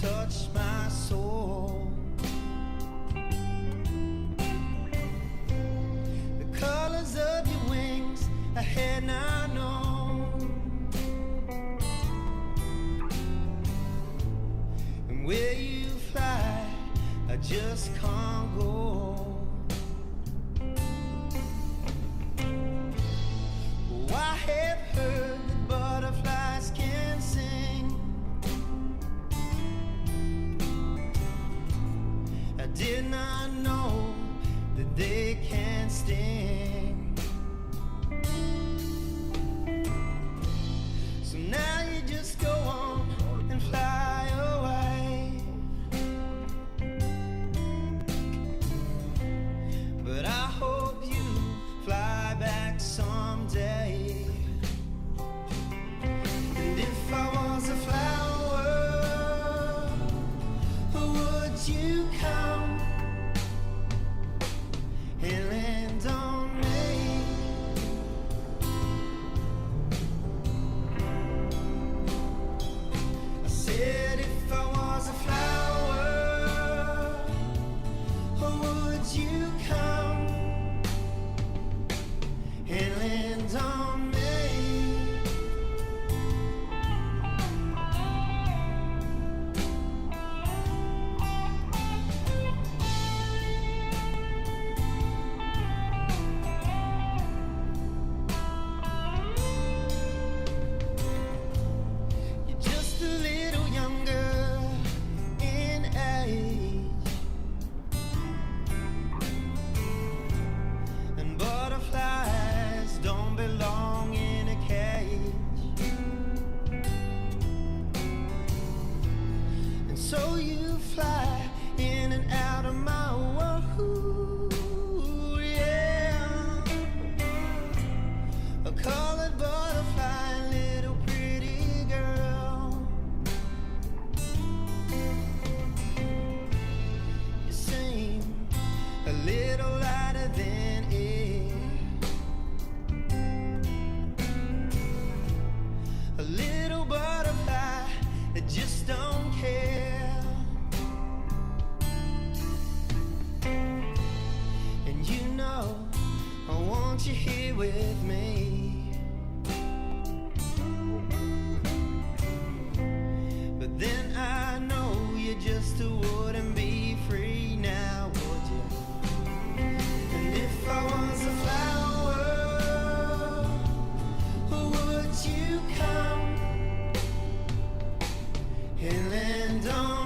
touch my soul. The colors of your wings I had not known, and where you fly I just can't go. Oh, I have heard that butterflies can sing. I did not know that they can sting. So now you just go on and fly away. But I hope you fly back someday. And if I was a flower, would you come and land on me? I said if I was a flower, would you come and land on me? You're just a little younger in age, and butterflies don't belong in a cage. And so you fly in and out of my world, yeah. A colored butterfly, little pretty girl. You seem a little lighter than air, a little butterfly that just don't care. And you know I want you here with me, but then I know you just wouldn't be free now, would you? And if I was a flower, would you come and land on